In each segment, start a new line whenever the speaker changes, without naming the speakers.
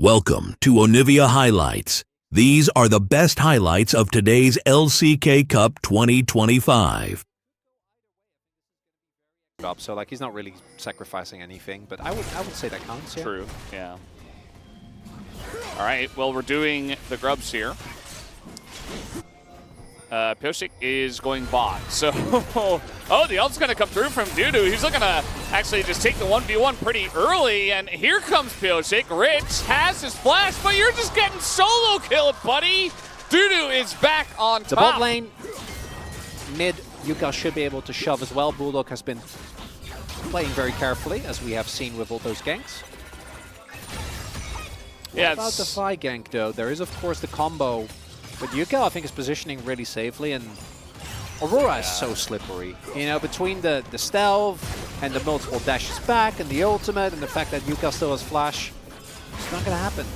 Welcome to Onivia Highlights. These are the best highlights of today's LCK Cup 2025.
So like he's not really sacrificing anything, but I would say that counts. Yeah.
True. Yeah. All right. Well, we're doing the grubs here. Pyosik is going bot. So, oh, the ult's going to come through from Dudu. He's looking to actually just take the 1v1 pretty early. And here comes Pyosik. Rich has his flash, but you're just getting solo killed, buddy. Dudu is back on top.
The bot lane, mid, Yuka should be able to shove as well. Bulldog has been playing very carefully, as we have seen with all those ganks.
Yeah,
What about the Fi gank, though? There is, of course, the combo. But Yuka, I think, is positioning really safely, and Aurora is so slippery. You know, between the stealth and the multiple dashes back and the ultimate and the fact that Yuka still has flash, it's not going to happen.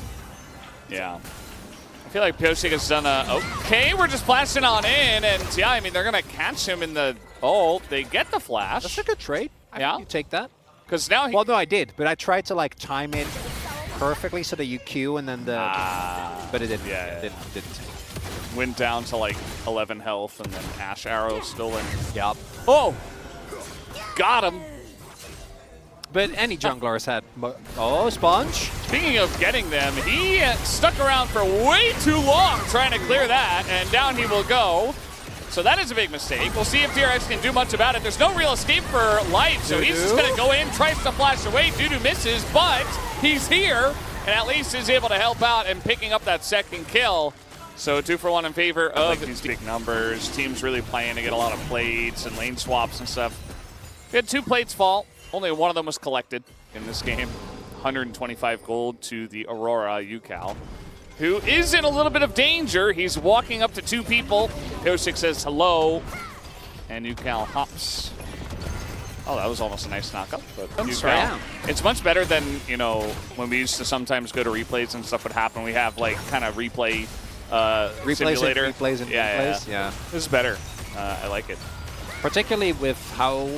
Yeah. I feel like Pyosik has done a... Okay, we're just flashing on in, and yeah, I mean, they're going to catch him in the ult. They get the flash.
That's a good trade. I think you take that.
Because now he...
Well, no, I did, but I tried to, like, time it perfectly so that you Q and then the... But it didn't.
Yeah,
It didn't.
Went down to like 11 health, and then Ash Arrow still in.
Yep.
Oh! Got him!
But any jungler has had... Oh, Sponge.
Speaking of getting them, he stuck around for way too long trying to clear that, and down he will go. So that is a big mistake. We'll see if DRX can do much about it. There's no real escape for life, so he's just going to go in, tries to flash away. Dudu misses, but he's here, and at least is able to help out in picking up that second kill. So 2-for-1 in favor of these big numbers. Team's really playing to get a lot of plates and lane swaps and stuff. We had 2 plates fall. Only one of them was collected in this game. 125 gold to the Aurora Yucal, who is in a little bit of danger. He's walking up to 2 people. Pyosik says hello, and Yucal hops. Oh, that was almost a nice knockup. But Yucal, it's much better than, you know, when we used to sometimes go to replays and stuff would happen. We have like kind of replay simulator.
Replays and replays. Yeah.
This is better. I like it.
Particularly with how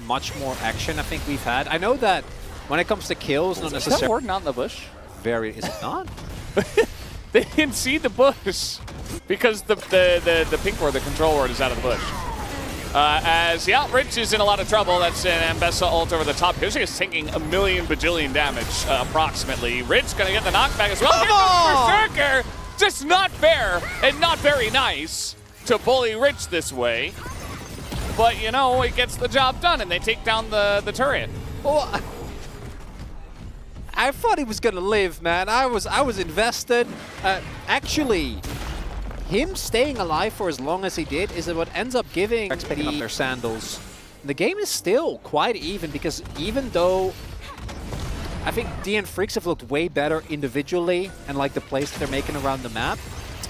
much more action I think we've had. I know that when it comes to kills, not necessarily...
Is that ward not in the bush?
Is it not?
They didn't see the bush because the pink ward, the control ward, is out of the bush. Rich is in a lot of trouble. That's an Ambessa ult over the top. Pyosik is taking a million bajillion damage, approximately. Rich gonna get the knockback as well.
Come on!
Berserker! Just not fair and not very nice to bully Rich this way. But, you know, it gets the job done, and they take down the turret.
Well, I thought he was going to live, man. I was invested. Actually, him staying alive for as long as he did is what ends up giving picking up their sandals. The game is still quite even, because even though I think Freecs have looked way better individually and like the plays that they're making around the map,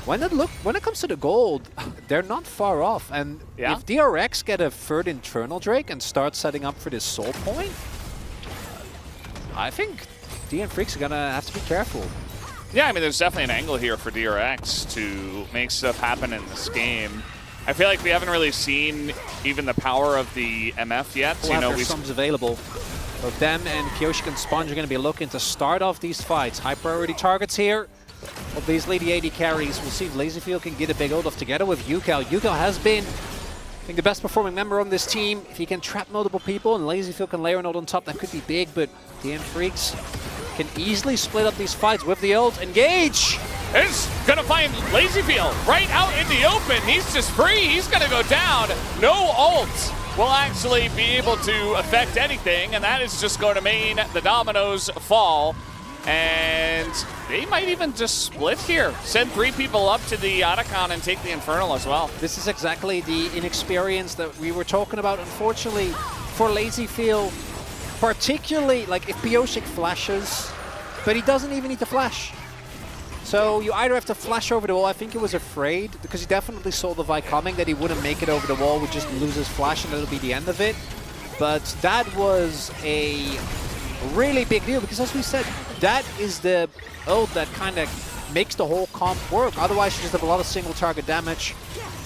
when it comes to the gold, they're not far off. And if DRX get a third internal Drake and start setting up for this soul point, I think Freecs are gonna have to be careful.
Yeah, I mean, there's definitely an angle here for DRX to make stuff happen in this game. I feel like we haven't really seen even the power of the MF yet.
You know, sums available. Both them and Pyosik and Sponge are going to be looking to start off these fights. High priority targets here. Obviously, the AD carries. We'll see if LazyField can get a big ult off together with Yucal. Yucal has been, I think, the best performing member on this team. If he can trap multiple people and LazyField can layer an ult on top, that could be big, but Freecs can easily split up these fights with the ult. Engage!
Is gonna find LazyField right out in the open. He's just free. He's gonna go down. No ult will actually be able to affect anything, and that is just going to mean the dominoes fall. And they might even just split here. Send 3 people up to the Otacon and take the Infernal as well.
This is exactly the inexperience that we were talking about, unfortunately, for LazyField. Particularly, like, if Pyosik flashes, but he doesn't even need to flash. So you either have to flash over the wall. I think he was afraid, because he definitely saw the Vi coming, that he wouldn't make it over the wall, would just lose his flash, and that'll be the end of it. But that was a really big deal, because as we said, that is the ult that kind of makes the whole comp work. Otherwise, you just have a lot of single target damage,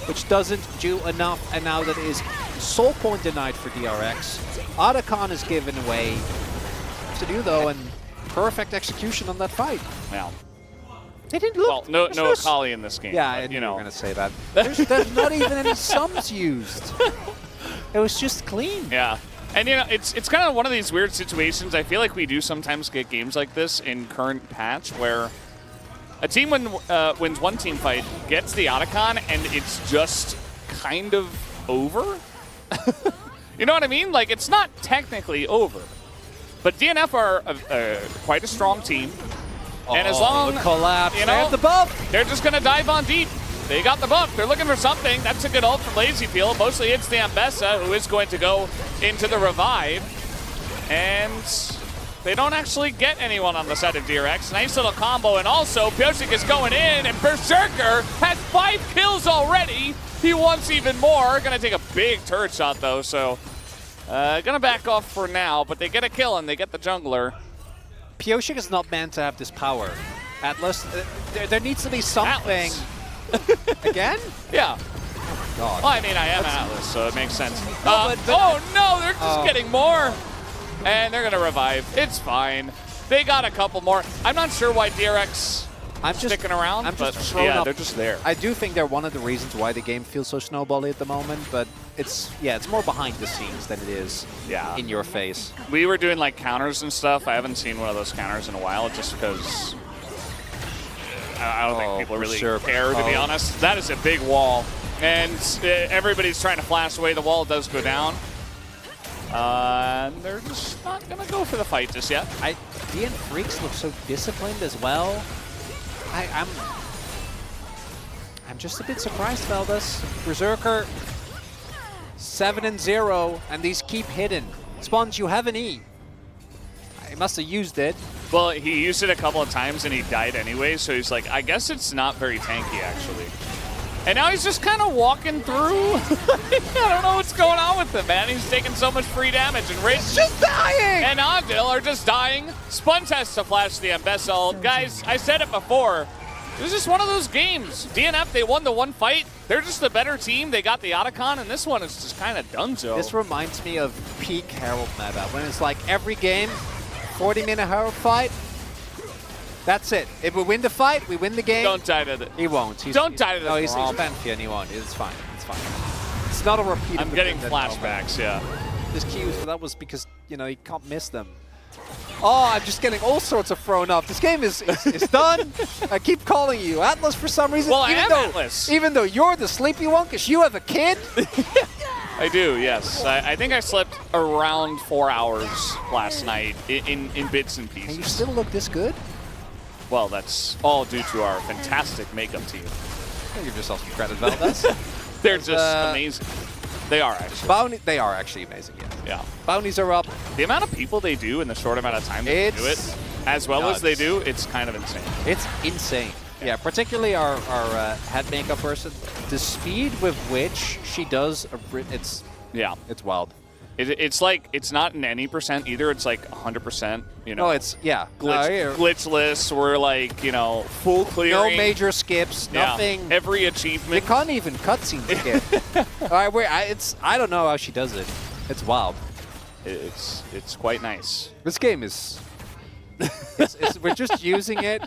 which doesn't do enough. And now that is soul point denied for DRX. Otacon is given away to do, though, and perfect execution on that fight.
Yeah.
They didn't look.
Well, no Akali in this game.
Yeah,
but,
I knew
you
you
know.
were going to say that. There's not even any sums used. It was just clean.
Yeah. And, you know, it's kind of one of these weird situations. I feel like we do sometimes get games like this in current patch where a team wins one team fight, gets the Otacon, and it's just kind of over. You know what I mean? Like, it's not technically over. But DNF are quite a strong team. And as long,
the collapse.
you
They
know,
have the buff.
they're just going to dive on deep. They got the buff. They're looking for something. That's a good ult from LazyField. Mostly it's the Ambessa, who is going to go into the revive. And they don't actually get anyone on the side of DRX. Nice little combo. And also, Pyosik is going in, and Berserker has 5 kills already. He wants even more. Going to take a big turret shot, though. So, going to back off for now. But they get a kill, and they get the jungler.
Pyosik is not meant to have this power. Atlas, there needs to be something.
Atlas.
Again?
Yeah.
God.
Well, I mean, I am Atlas, so it makes sense.
but-
Oh, no, they're just getting more. And they're going to revive. It's fine. They got a couple more. I'm not sure why DRX
I'm just
sticking around,
I'm
but
just thrown
yeah,
up.
they're just there.
I do think they're one of the reasons why the game feels so snowbally at the moment, but it's more behind the scenes than it is in your face.
We were doing like counters and stuff. I haven't seen one of those counters in a while just because I don't think people really care, to be honest. That is a big wall. And everybody's trying to flash away. The wall does go down. And they're just not going to go for the fight just yet.
DN Freecs look so disciplined as well. I'm just a bit surprised, Veldas. Berserker 7-0, and these keep hidden. Sponge, you have an E. He must have used it.
Well, he used it a couple of times and he died anyway, so he's like, I guess it's not very tanky, actually. And now he's just kind of walking through. I don't know what's going on with him, man. He's taking so much free damage, and Rich
Just dying!
and Andil are just dying. Sponge has to flash the Ambessa. Guys, I said it before. This is just one of those games. DNF, they won the one fight. They're just the better team. They got the Otacon, and this one is just kind of donezo.
This reminds me of peak Herald meta, when it's like every game, 40-minute Herald fight. That's it. If we win the fight, we win the game.
Don't die to it.
He won't.
Don't die to this.
No, he's
romp.
Pantheon. He won't. It's fine. It's fine. It's not a repeat.
I'm getting flashbacks, yeah.
This Q's, but that was because, you know, he can't miss them. Oh, I'm just getting all sorts of thrown up. This game is done. I keep calling you Atlas for some reason.
Well, I am Atlas.
Even though you're the sleepy one because you have a kid.
I do, yes. I think I slept around 4 hours last night in bits and pieces.
And you still look this good?
Well, that's all due to our fantastic makeup team.
Don't give yourself some credit, Valdez.
They're just amazing. They are actually.
They are actually amazing, yeah.
Yeah.
Bounties are up.
The amount of people they do in the short amount of time they do it, as well as they do, it's kind of insane.
It's insane. Yeah, particularly our head makeup person. The speed with which she does, it's wild.
It's like, it's not in any percent either. It's like 100%, you know.
No, it's, yeah.
Glitchless, or like, you know, full clearing.
No major skips, nothing.
Every achievement.
They can't even cutscene skip. All right, I don't know how she does it. It's wild.
It's quite nice.
This game is, we're just using it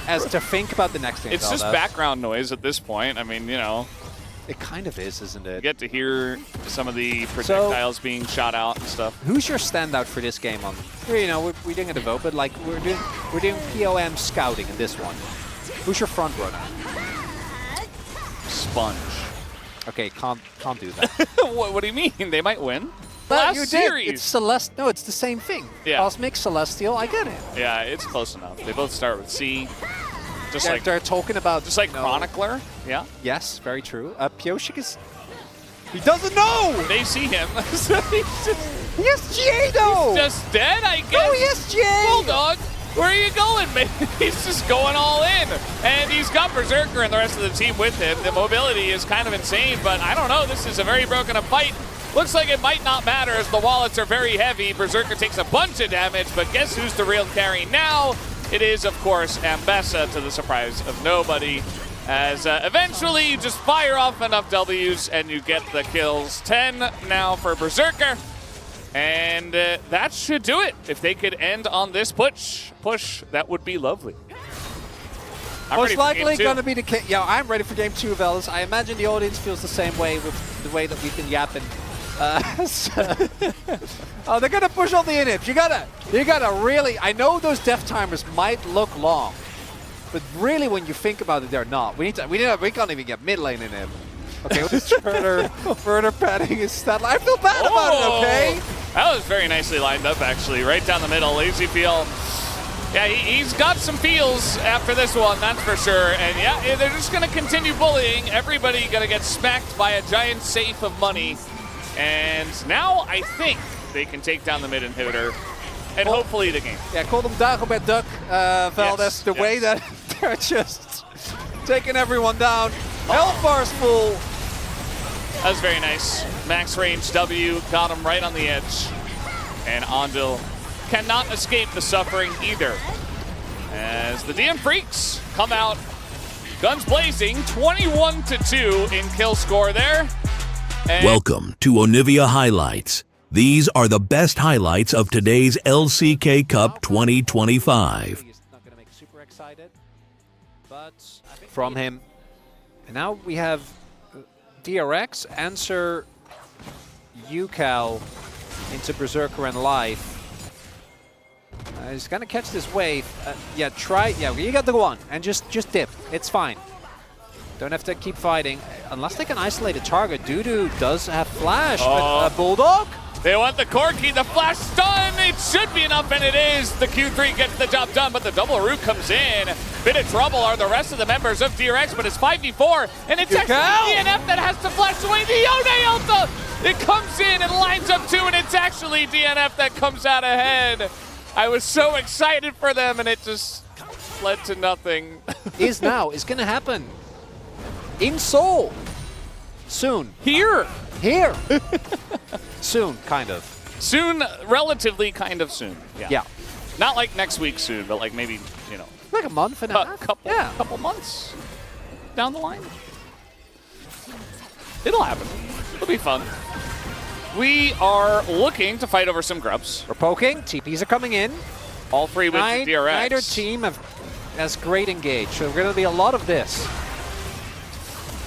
as to think about the next thing.
It's just background noise at this point. I mean, you know.
It kind of is, isn't it?
You get to hear some of the projectiles being shot out and stuff.
Who's your standout for this game? You know, we're doing a vote, but like we're doing POM scouting in this one. Who's your front runner?
Sponge.
Okay, can't do that.
What do you mean? They might win.
Last
Last series.
It's Celeste. No, it's the same thing.
Yeah.
Cosmic, Celestial. I get it.
Yeah, it's close enough. They both start with C. Just like
they're talking about
just like Chronicler. Yeah.
Yes, very true. Pyosik is. He doesn't know.
They see him. So
He has GA though.
He's just dead, I guess.
No, he has GA.
Bulldog, where are you going, man? He's just going all in. And he's got Berserker and the rest of the team with him. The mobility is kind of insane, but I don't know. This is a very broken up fight. Looks like it might not matter as the wallets are very heavy. Berserker takes a bunch of damage, but guess who's the real carry now? It is, of course, Ambessa, to the surprise of nobody. As eventually you just fire off enough Ws and you get the kills. 10 now for Berserker. And that should do it. If they could end on this push, that would be lovely. I'm
Most likely
going
to be the case. Yeah, I'm ready for game 2, Velas. I imagine the audience feels the same way with the way that we've been yapping. Oh, they're gonna push all the inhibs. You gotta really. I know those death timers might look long, but really, when you think about it, they're not. We can't even get mid lane inhib. Okay, further padding his stat line. I feel bad about it. Okay.
That was very nicely lined up, actually, right down the middle. Lazy Feel. Yeah, he's got some feels after this one, that's for sure. And yeah, they're just going to continue bullying. Everybody going to get smacked by a giant safe of money. And now I think they can take down the mid inhibitor and hopefully the game.
Yeah, call them Dagobert Duck, Valdez.
Yes,
the way that they're just taking everyone down. Hellfire's full.
That was very nice. Max range W got him right on the edge. And Ondil cannot escape the suffering either. As the DM Freecs come out, guns blazing, 21-2 in kill score there. And
Welcome to Onivia Highlights. These are the best highlights of today's LCK Cup 2025.
He's not going to make super excited, but from him. And now we have DRX answer UCal into Berserker and Life. He's gonna catch this wave. Yeah, you got to go on and just dip. It's fine. Don't have to keep fighting unless they can isolate a target. Dudu does have flash, but Bulldog.
they want the Corki, the flash stun. It should be enough, and it is. The Q3 gets the job done, but the double root comes in. Bit of trouble are the rest of the members of DRX, but it's 5v4, and it's actually DNF that has to flash away the Yone ulta. It comes in and lines up two, and it's actually DNF that comes out ahead. I was so excited for them, and it just led to nothing.
Is going to happen in Seoul soon.
Here.
Soon, kind of.
Soon, relatively kind of soon.
Yeah.
Not like next week soon, but like maybe, you know.
Like a month and a half.
Couple months down the line. It'll happen. It'll be fun. We are looking to fight over some grubs.
We're poking. TPs are coming in.
All three with the DRX.
Neither team has great engage, so we're going to be a lot of this.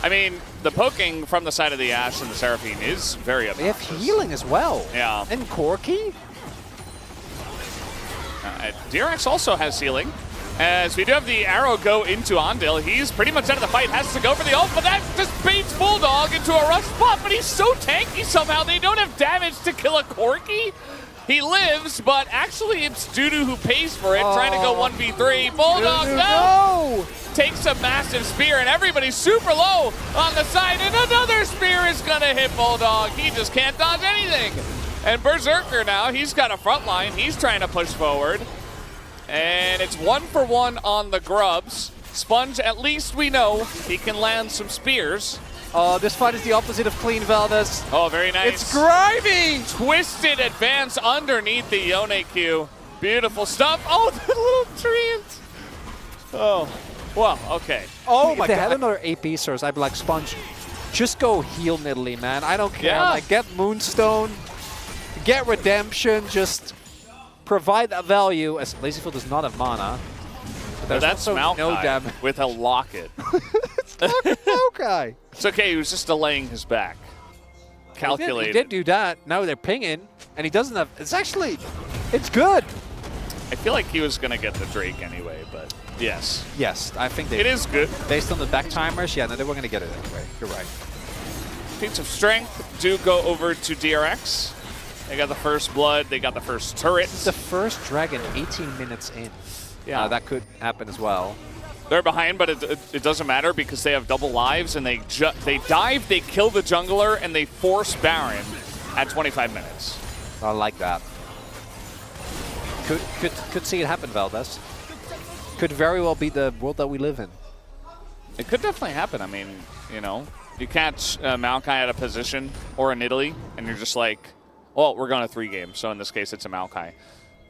I mean, the poking from the side of the Ashe and the Seraphine is very
They have
obnoxious.
healing as well.
Yeah.
And Corki?
DRX also has healing. As we do have the arrow go into Ondil, he's pretty much out of the fight, has to go for the ult, but that just baits Bulldog into a rush spot, but he's so tanky somehow, they don't have damage to kill a Corki. He lives, but actually it's Dudu who pays for it, trying to go 1v3. Bulldog, no! Takes a massive spear, and everybody's super low on the side, and another spear is gonna hit Bulldog. He just can't dodge anything. And Berserker now, he's got a front line, he's trying to push forward. And it's 1-for-1 on the grubs. Sponge, at least we know he can land some spears.
Oh, this fight is the opposite of clean, Valdez.
Oh, very nice.
It's grimy!
Twisted advance underneath the Yone Q. Beautiful stuff. Oh, the little treant. Oh, well, okay.
Oh my god. If they had another AP source, I'd be like, Sponge, just go heal Nidalee, man. I don't care.
Yeah.
Like, get Moonstone, get Redemption, just provide that value, as Lazyfield does not have mana.
But that's
also
Maokai
no damage.
with a locket.
It's not Maokai.
It's okay, he was just delaying his back. Calculated.
He did do that. Now they're pinging, and he doesn't have... It's good.
I feel like he was going to get the Drake anyway, but yes.
Yes, I think they...
It is good.
Based on the back timers, yeah, no, they were going to get it anyway. You're right.
Feats of Strength do go over to DRX. They got the first blood, they got the first turret.
This is the first dragon 18 minutes in.
Yeah.
That could happen as well.
They're behind, but it doesn't matter because they have double lives, and they dive, they kill the jungler, and they force Baron at 25 minutes.
I like that. Could see it happen, Valdez. Could very well be the world that we live in.
It could definitely happen. I mean, you know, you catch Maokai at a position or a Nidalee, and you're just like, well, we're going to 3 games, so in this case, it's a Maokai.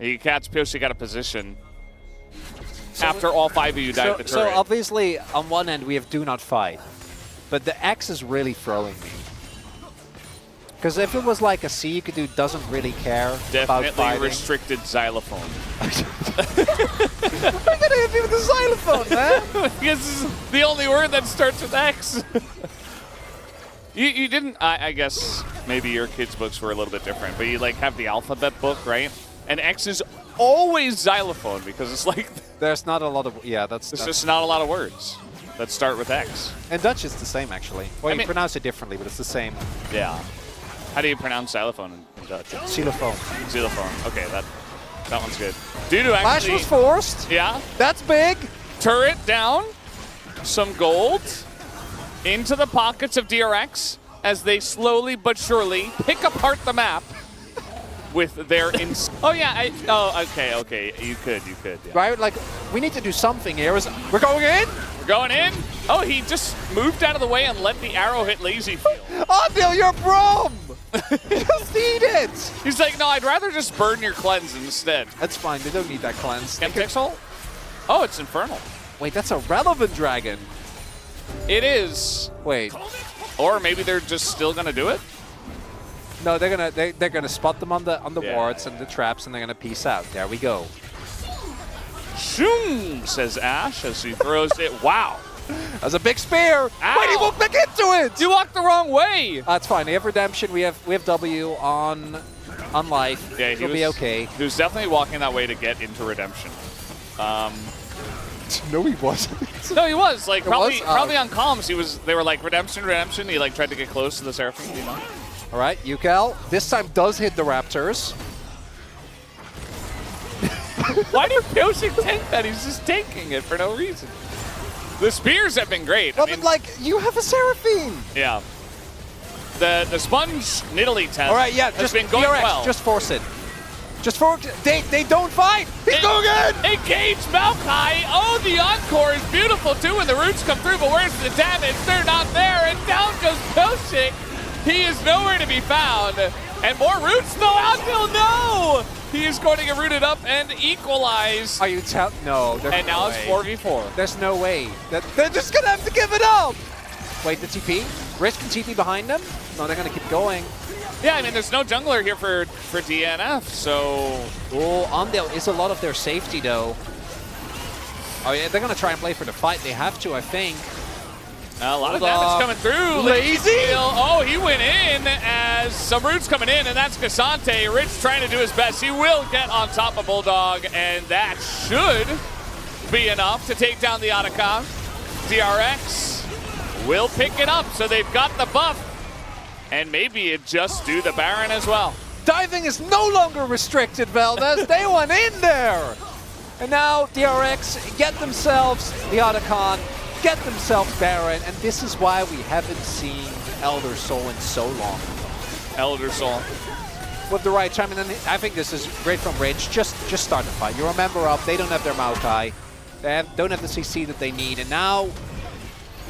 You catch Pioshi got a position. After all 5 of you died the turret.
So obviously, on one end, we have do not fight. But the X is really throwing me. Because if it was like a C, you could do doesn't really care about
Definitely
fighting.
restricted xylophone.
I'm gonna hit me with the xylophone, man.
Because this is the only word that starts with X. You didn't, I guess maybe your kids' books were a little bit different, but you like have the alphabet book, right? And X is always xylophone because it's like
There's not a lot of that's
just not a lot of words that start with X.
and Dutch is the same actually. Well,
I
you
mean-
pronounce it differently, but it's the same.
Yeah. How do you pronounce xylophone in Dutch?
Xylophone.
Xylophone. Okay, that one's good. Due to
Flash
actually,
was forced.
yeah,
That's big.
turret down, some gold into the pockets of DRX as they slowly but surely pick apart the map with their oh yeah, okay, you could, yeah.
Right? Like, we need to do something here. We're going in?
We're going in. Oh, he just moved out of the way and let the arrow hit Lazy Field.
Onivia, you're brom! Just eat it!
He's like, no, I'd rather just burn your cleanse instead.
That's fine, they don't need that cleanse.
Pixel? Oh, it's Infernal.
Wait, that's a relevant dragon.
It is.
Wait.
Or maybe they're just still gonna do it.
No, they're gonna spot them on the
Yeah.
wards and the traps, and they're gonna peace out. There we go.
Shoom, says Ash as he throws it. Wow.
That's a big spear.
Ow.
Wait, he walked back into it.
You walked the wrong way.
That's fine. We have redemption. We have W on life.
Yeah,
It'll be okay.
He was definitely walking that way to get into redemption.
No, he wasn't.
No, he was like
was?
probably on comms. They were like redemption. He like tried to get close to the Seraphim. You know?
All right, Yukel. This time does hit the Raptors.
Why do Pyosik tank that? He's just tanking it for no reason. The spears have been great.
Well,
I mean,
but like, you have a Seraphine.
yeah. The sponge Nidalee test
All right, yeah,
has
just
been going
DRX,
well.
just force it. Just force it. They don't fight. He's going in.
Engage Maokai. Oh, the encore is beautiful too when the roots come through, but where's the damage? They're not there, and down goes Pyosik. He is nowhere to be found. And more roots though, Outfield, no! He is going to get rooted up and equalize.
Are you telling? No.
And now it's 4v4.
There's no way. They're just going to have to give it up. Wait, the TP? Risk and TP behind them? No, they're going to keep going.
Yeah, I mean, there's no jungler here for DNF, so...
Oh, Ondale is a lot of their safety, though. Oh, yeah, they're going to try and play for the fight. They have to, I think.
A lot of
Hold
damage
up.
coming through.
Lazy?
Oh, he went in as some roots coming in, and that's Cassante. Rich trying to do his best. He will get on top of Bulldog, and that should be enough to take down the Otacon. DRX will pick it up, so they've got the buff. And maybe it just do the Baron as well.
Diving is no longer restricted, Valdez. They went in there. And now DRX get themselves the Otacon, get themselves Baron, and this is why we haven't seen Elder Soul in so long.
Elder Soul.
With the right time, and then I think this is great from Rich. Just start the fight. You're a member up. They don't have their Maokai. They don't have the CC that they need. And now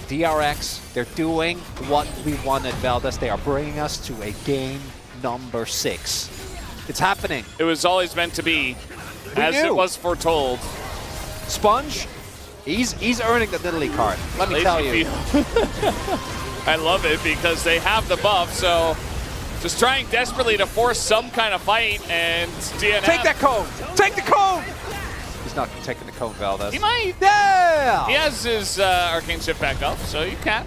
DRX, they're doing what we wanted, Valdez. They are bringing us to a game number 6. It's happening.
It was always meant to be, as
knew.
it was foretold.
Sponge, he's earning the Nidalee card. Let me
Lazy
tell you.
Field. I love it because they have the buff, so just trying desperately to force some kind of fight, and DNF.
Take that cone! Take the cone! He's not taking the cone, Valdez.
He might.
Yeah!
He has his arcane shift back up, so you can.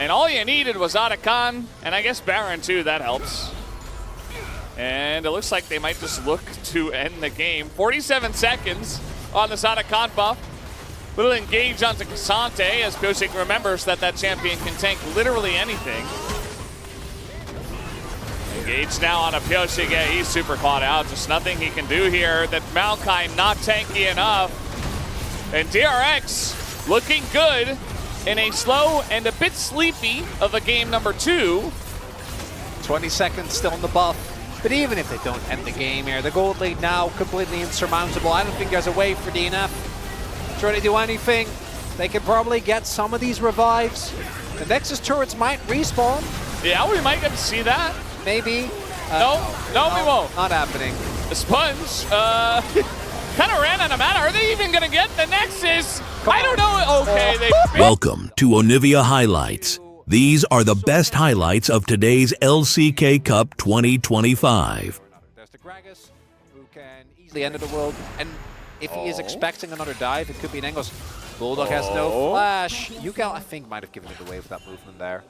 And all you needed was Otacon, and I guess Baron too, that helps. And it looks like they might just look to end the game. 47 seconds on this Otacon buff. Little engage onto Cassante as Pyosik remembers that that champion can tank literally anything. Engage now on a Pyosik. Yeah, he's super clawed out. Just nothing he can do here. That Maokai not tanky enough. And DRX looking good in a slow and a bit sleepy of a game number 2.
20 seconds still in the buff. But even if they don't end the game here, the gold lead now completely insurmountable. I don't think there's a way for DNF to try to do anything. They can probably get some of these revives. The Nexus turrets might respawn.
Yeah, we might get to see that.
Maybe.
No, we won't.
Not happening.
The Sponge kind of ran out of mana. Are they even going to get the Nexus? I don't know. Okay, they...
Welcome to Onivia Highlights. These are the best highlights of today's LCK Cup 2025.
There's the Gragas, who can easily end of the world. And if he is expecting another dive, it could be an Engels. Bulldog has no flash. Yugal, I think, might have given it away with that movement there.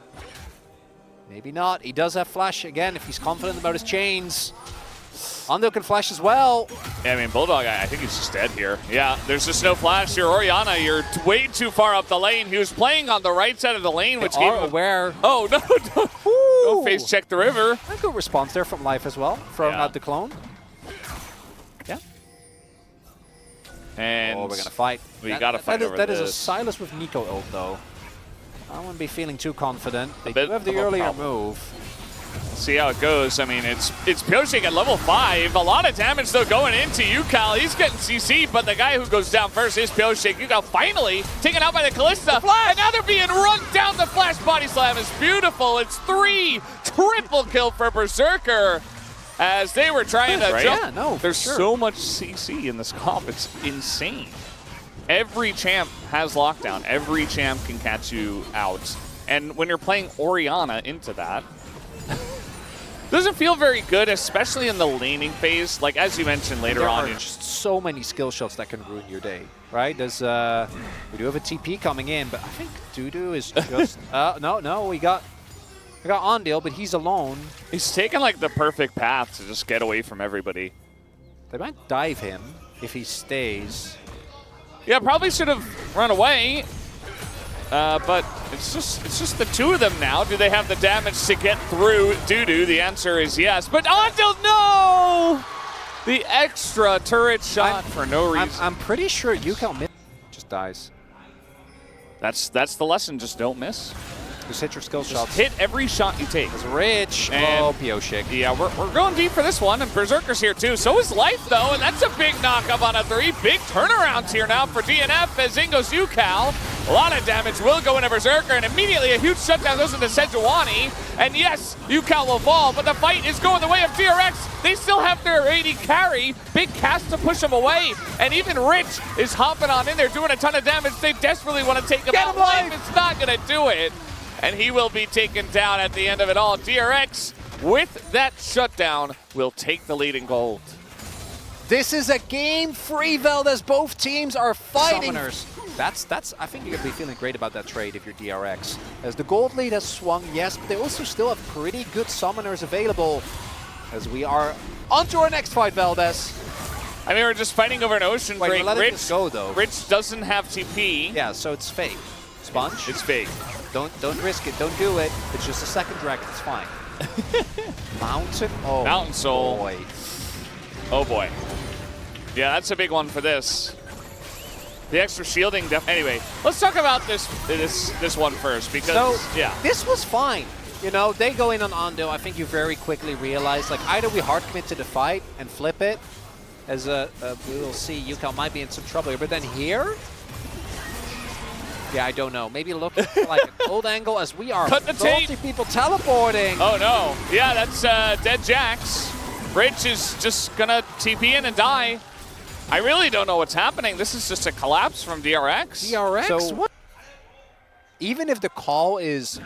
Maybe not. He does have flash again if he's confident about his chains. Ondo can flash as well.
Yeah, I mean, Bulldog, I think he's just dead here. Yeah, there's just no flash here. Orianna, you're way too far up the lane. He was playing on the right side of the lane, which gave him...
aware.
Oh, no, don't face check the river.
A good response there from Life as well, from the clone. Yeah.
And
we're going to fight.
We got to fight over
That
this.
is a Silas with Nico ult, though. I wouldn't be feeling too confident. They do have the
of a
earlier
problem.
move.
See how it goes. I mean, it's Pioshik at level 5. A lot of damage, though, going into Yukal. He's getting CC, but the guy who goes down first is Pioshik. Yukal finally taken out by the Kalista. And now they're being run down. The flash body slam is beautiful. It's 3. Triple kill for Berserker as they were trying to jump.
Yeah, no,
There's
sure.
so much CC in this comp. It's insane. Every champ has lockdown. Every champ can catch you out. And when you're playing Orianna into that, doesn't feel very good, especially in the laning phase. Like, as you mentioned later on.
There are just so many skill shots that can ruin your day, right? There's, we do have a TP coming in, but I think Dudu is just... no, we got Ondil, but he's alone.
He's taken, like, the perfect path to just get away from everybody.
They might dive him if he stays.
Yeah, probably should have run away. But it's just the two of them now. Do they have the damage to get through Dudu? The answer is yes. But Ondil, no! The extra turret shot for no reason.
I'm pretty sure Yukal just dies.
That's the lesson. Just don't miss.
Just hit your skill shots.
Hit every shot you take.
It's Rich.
And
Pioshik.
Yeah, we're going deep for this one, and Berserker's here too. So is Life, though, and that's a big knock-up on a 3. Big turnarounds here now for DNF as in goes Yukal. A lot of damage will go into Berserker, and immediately a huge shutdown goes into Sejuani. And yes, Yukal will fall, but the fight is going the way of DRX. They still have their AD carry. Big cast to push him away, and even Rich is hopping on in there, doing a ton of damage. They desperately want to take him out. Life is not going to do it. And he will be taken down at the end of it all. DRX, with that shutdown, will take the lead in gold.
This is a game free, Valdez. Both teams are fighting. Summoners. That's. I think you're gonna be feeling great about that trade if you're DRX. As the gold lead has swung, yes, but they also still have pretty good summoners available. As we are on to our next fight, Valdez.
I mean, we're just fighting over an ocean break.
We're letting this go, though.
Rich doesn't have TP.
Yeah, so it's fake. Sponge?
It's fake.
Don't risk it. Don't do it. It's just a second dragon. It's fine. Mountain? Oh,
Mountain Soul.
Boy.
Oh, boy. Yeah, that's a big one for this. The extra shielding. Anyway, let's talk about this one first because,
this was fine. You know, they go in on Ondo. I think you very quickly realize, like, either we hard commit to the fight and flip it, as we will see Yukal might be in some trouble here, but then here? Yeah, I don't know. Maybe look like an old angle as we are multi people teleporting.
Oh, no. Yeah, that's dead Jax. Rich is just going to TP in and die. I really don't know what's happening. This is just a collapse from DRX.
DRX? So, what? Even if the call is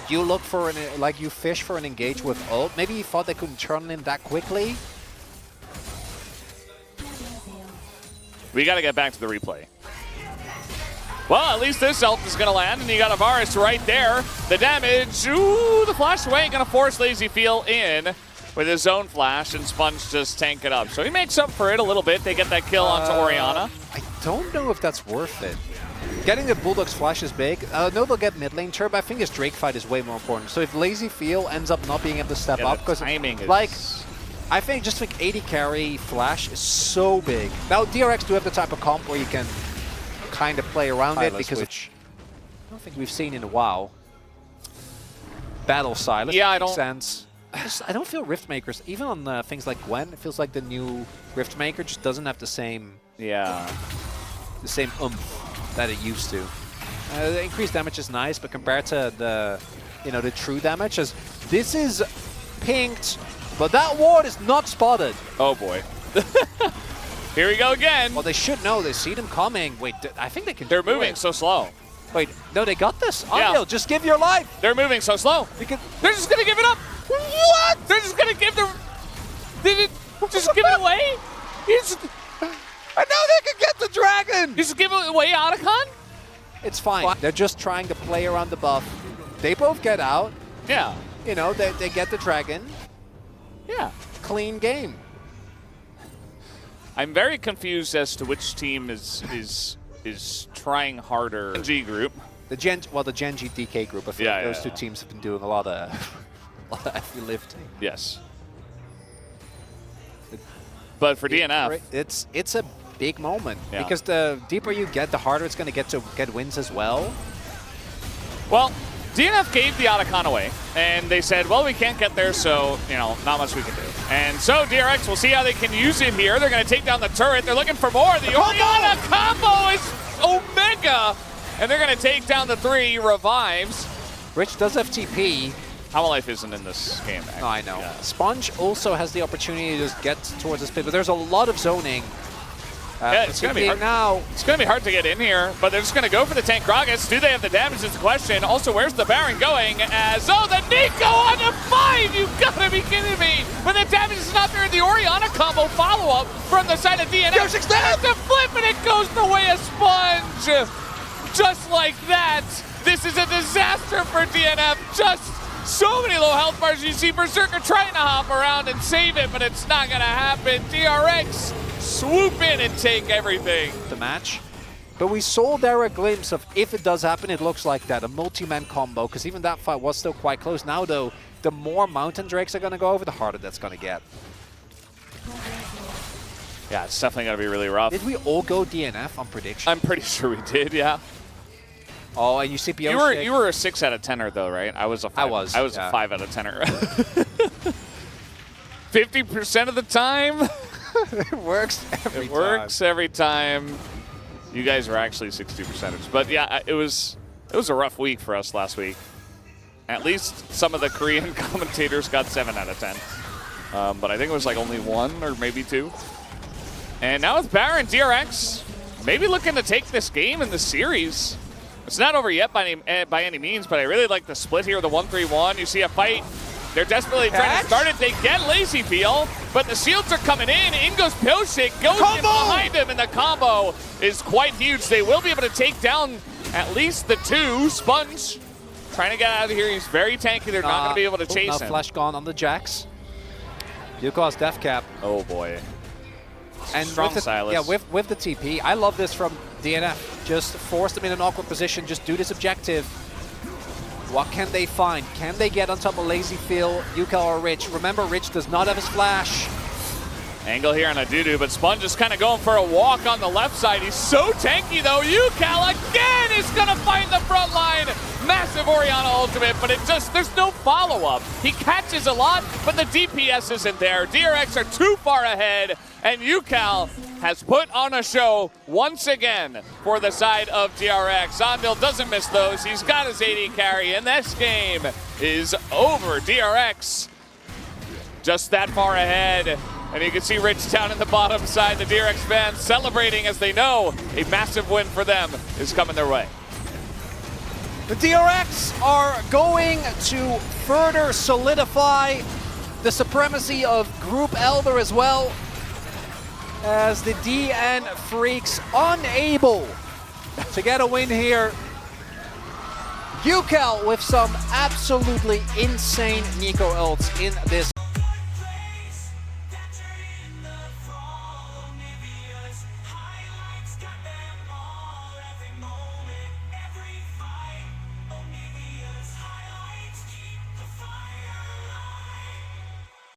you look for you fish for an engage with ult, maybe you thought they couldn't turn in that quickly.
We got to get back to the replay. Well, at least this ult is going to land, and you got Avaris right there. The damage, ooh, the flash away, going to force Lazy Feel in with his own flash, and Sponge just tank it up. So he makes up for it a little bit. They get that kill onto Orianna.
I don't know if that's worth it. Getting the Bulldog's flash is big. No, they'll get mid lane turret, but I think this Drake fight is way more important. So if Lazy Feel ends up not being able to step up, because
timing is...
like, I think just like 80 carry flash is so big. Now DRX do have the type of comp where you can kind of play around it because which I don't think we've seen in a while. Battle Silas.
Yeah,
makes sense. I don't feel Rift Makers, even on things like Gwen, it feels like the new Rift Maker just doesn't have the same oomph that it used to. The increased damage is nice, but compared to the true damage, as this is pinked, but that ward is not spotted.
Oh boy. Here we go again.
Well, they should know. They see them coming. Wait, I think they can.
They're moving so slow.
Wait, no, they got this.
Yeah.
Unreal, just give your life.
They're moving so slow. They're just gonna give it up. What? They're just gonna give the. Just give it away?
I know they can get the dragon.
Just give it away, Otacon?
It's fine. They're just trying to play around the buff. They both get out.
Yeah.
You know, they get the dragon.
Yeah.
Clean game.
I'm very confused as to which team is trying harder. G group.
The Genji DK group. I feel like those two teams have been doing a lot of heavy lifting.
Yes. But for DNF,
it's a big moment because the deeper you get, the harder it's going to get wins as well.
Well, DNF gave the Otacon away, and they said, well, we can't get there, so, you know, not much we can do. And so DRX, we'll see how they can use it here. They're going to take down the turret. They're looking for more. The Orianna combo is Omega, and they're going to take down the 3 revives.
Rich does have TP.
Life isn't in this game, actually.
No, I know.
Yeah.
Sponge also has the opportunity to just get towards this pit, but there's a lot of zoning.
Yeah, it's going to be hard.
Now.
It's going to be hard to get in here, but they're just going to go for the tank Gragas. Do they have the damage is the question. Also, where's the Baron going? As, the Nico on the 5! You gotta be kidding me! But the damage is not there. The Orianna combo follow-up from the side of DNF. There's the flip, and it goes the way of Sponge! Just like that, this is a disaster for DNF. Just so many low health bars. You see Berserker trying to hop around and save it, but it's not going to happen. DRX swoop in and take everything.
The match. But we saw there a glimpse of if it does happen, it looks like that. A multi-man combo, because even that fight was still quite close. Now, though, the more Mountain Drakes are going to go over, the harder that's going to get.
Yeah, it's definitely going to be really rough.
Did we all go DNF on prediction?
I'm pretty sure we did, yeah.
Oh, and you see Pioche.
You were a 6 out of 10er though, right? I was a 5. I was a 5 out of 10er. 50% of the time.
It works every time.
It works every time. You guys were actually 60%ers. But yeah, it was a rough week for us last week. At least some of the Korean commentators got 7 out of 10. But I think it was like only 1 or maybe 2. And now with Baron, DRX maybe looking to take this game in the series. It's not over yet by any means, but I really like the split here, the 1-3-1. You see a fight. They're desperately trying to start it. They get Lazy Feel, but the shields are coming in. In goes Pioche, goes in behind him, and the combo is quite huge. They will be able to take down at least the 2. Sponge trying to get out of here. He's very tanky. They're not going to be able to chase him.
Flash gone on the Jax. Yuko has Death Cap.
Oh, boy.
And
strong
with
Silas.
Yeah, with the TP. I love this from DNF. Just force them in an awkward position. Just do this objective. What can they find? Can they get on top of Lazy Feel, Yuka, or Rich? Remember, Rich does not have his flash.
Angle here on a doo-doo, but Sponge is kind of going for a walk on the left side. He's so tanky, though. Yuka again is going to find the front line. Massive Orianna ultimate, but there's no follow-up. He catches a lot, but the DPS isn't there. DRX are too far ahead, and Yuka has put on a show once again for the side of DRX. Andil doesn't miss those. He's got his AD carry, and this game is over. DRX just that far ahead. And you can see Rich down in the bottom side, the DRX fans celebrating as they know a massive win for them is coming their way.
The DRX are going to further solidify the supremacy of Group Elder as well, as the DN Freecs unable to get a win here. Yukel with some absolutely insane Nico ults in this